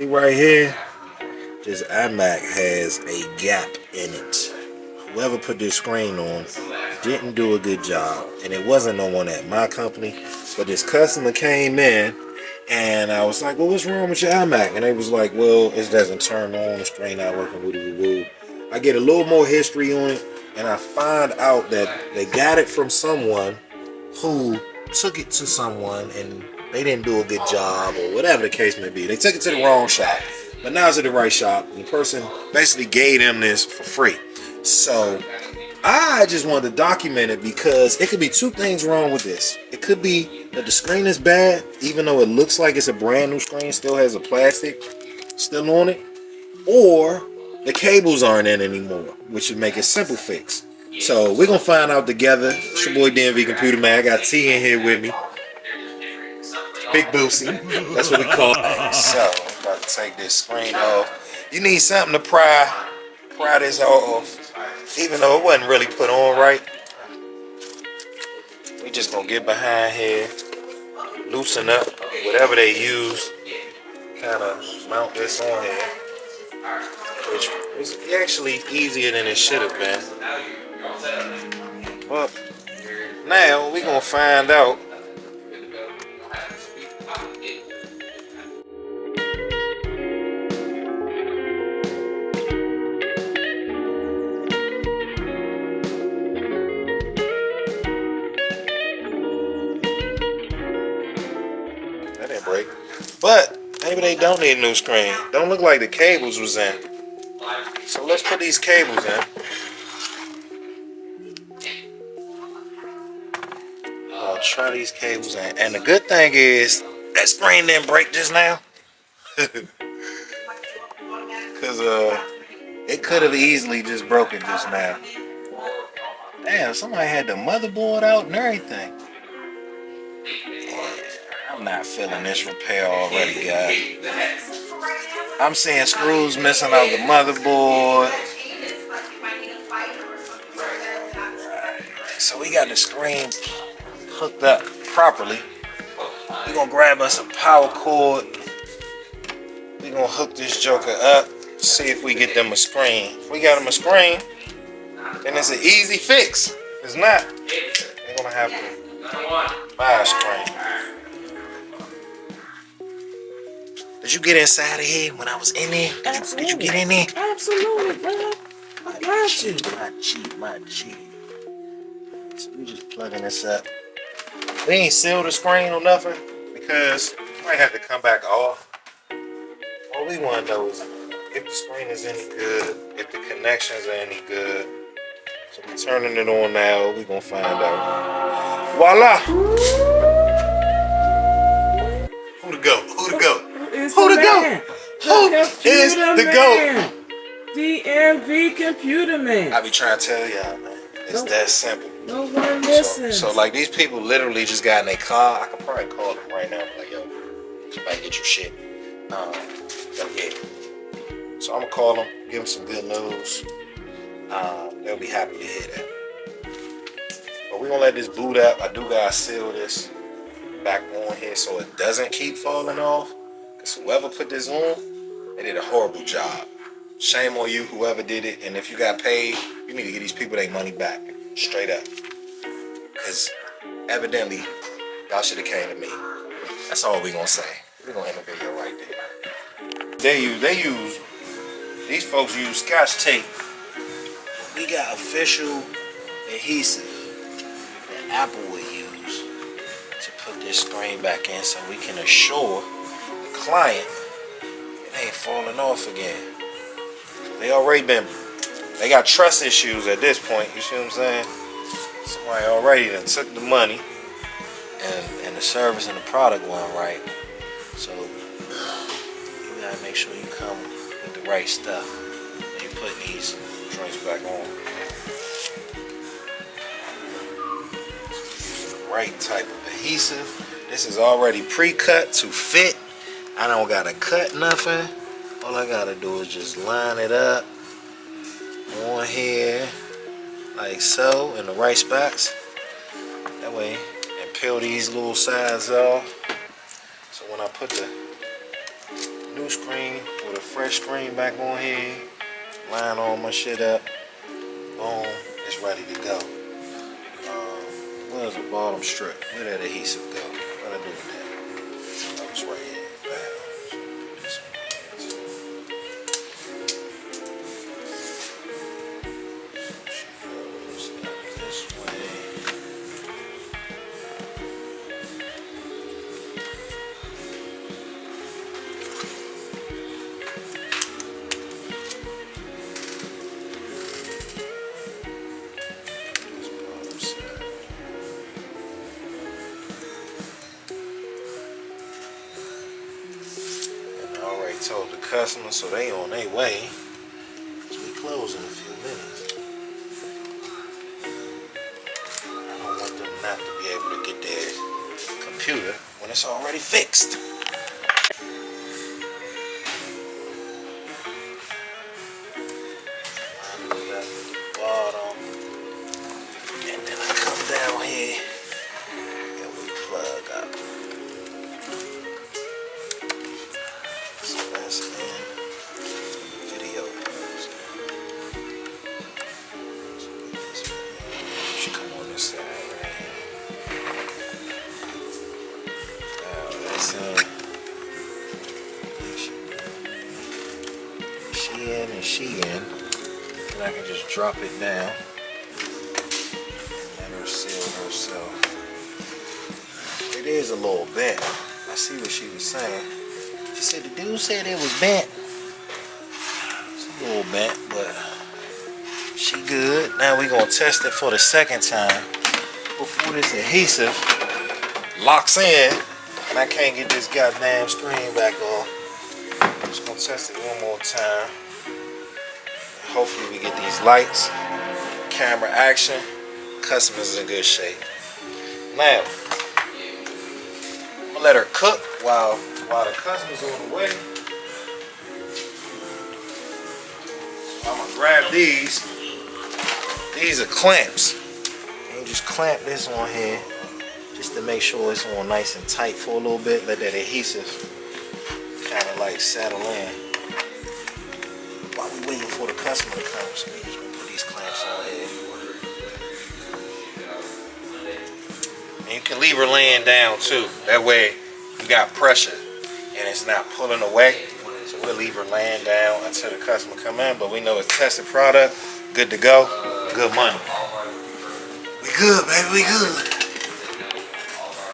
See right here, this iMac has a gap in it. Whoever put this screen on didn't do a good job, and it wasn't no one at my company, but this customer came in and I was like, well, what's wrong with your iMac? And they was like, well, it doesn't turn on, the screen not working, woo. I get a little more history on it, and I find out that they got it from someone who took it to someone and they didn't do a good job, or whatever the case may be. They took it to the wrong shop, but now it's at the right shop, and the person basically gave them this for free. So I just wanted to document it because it could be two things wrong with this. It could be that the screen is bad, even though it looks like it's a brand new screen, still has a plastic still on it, or the cables aren't in anymore, which would make it simple fix. So we're gonna find out together. It's your boy DMV Computerman. I got T in here with me. Big Boosie. That's what we call it. So I'm about to take this screen off. You need something to pry this off. Even though it wasn't really put on right. We just gonna get behind here, loosen up whatever they use, kind of mount this on here, which was actually easier than it should have been. But now we gonna find out. That didn't break. But maybe they don't need a new screen. Don't look like the cables was in. So let's put these cables in. I'll try these cables in. And the good thing is that screen didn't break just now. Cause it could have easily just broken just now. Damn, somebody had the motherboard out and everything. I'm not feeling this repair already, guys. I'm seeing screws missing out the motherboard. So we got the screen hooked up properly. We're gonna grab us a power cord. We're gonna hook this joker up, see if we get them a screen. If we got them a screen, then it's an easy fix. If it's not, they're gonna have to buy a screen. Did you get inside of here when I was in there? Did you get in there? Absolutely, bro. I got you. My cheat. So we just plugging this up. We ain't sealed the screen or nothing because we might have to come back off. All we want to know is if the screen is any good, if the connections are any good. So we're turning it on now. We're going to find out. Voila! Who to go? Who to go? Who to go? Who is the GOAT? DMV Computerman. I be trying to tell y'all, man. It's that simple. No one listens. So like these people literally just got in their car. I could probably call them right now. Like, yo, somebody get your shit. But yeah. So I'm gonna call them, give them some good news. They'll be happy to hear that. But we're gonna let this boot up. I do gotta seal this back on here so it doesn't keep falling off. Cause whoever put this on, they did a horrible job. Shame on you, whoever did it. And if you got paid, you need to get these people their money back. Straight up. Cause evidently, y'all should have came to me. That's all we gonna say. We're gonna end the video right there. These folks use Scotch tape. We got official adhesive that Apple would use to put this screen back in so we can assure the client it ain't falling off again. They got trust issues at this point, you see what I'm saying? Somebody already done took the money and the service and the product wasn't right. So you gotta make sure you come with the right stuff when you put these joints back on. The right type of adhesive. This is already pre-cut to fit. I don't gotta cut nothing. All I gotta do is just line it up on here like so in the right spots. That way, and peel these little sides off. So when I put the new screen with a fresh screen back on here. Line all my shit up. Boom, it's ready to go. Where's the bottom strip? Where that adhesive go? What I do with that? Oh, it's right here. Bam. This way. Told the customer, so they on their way. So we close in a few minutes. I don't want them not to be able to get their computer when it's already fixed. Bottom. And then I come down here and we plug up. Video. Should come on this side, right? Now that's she in and she in, and I can just drop it down and let her seal herself. It is a little bent. I see what she was saying. She said the dude said it was bent. It's a little bent, but she good. Now we're gonna test it for the second time before this adhesive locks in and I can't get this goddamn screen back off. I'm just gonna test it one more time. Hopefully we get these lights, camera action. Customer's in good shape. Now I'm gonna let her cook while the customer's on the way. So I'm gonna grab these. These are clamps. And you just clamp this on here just to make sure it's on nice and tight for a little bit. Let that adhesive kind of like settle in while we waiting for the customer to come. So we're just gonna put these clamps on here. And you can leave her laying down too. That way you got pressure and it's not pulling away. So we'll leave her laying down until the customer come in. But we know it's tested product, good to go, good money. We good, baby, we good.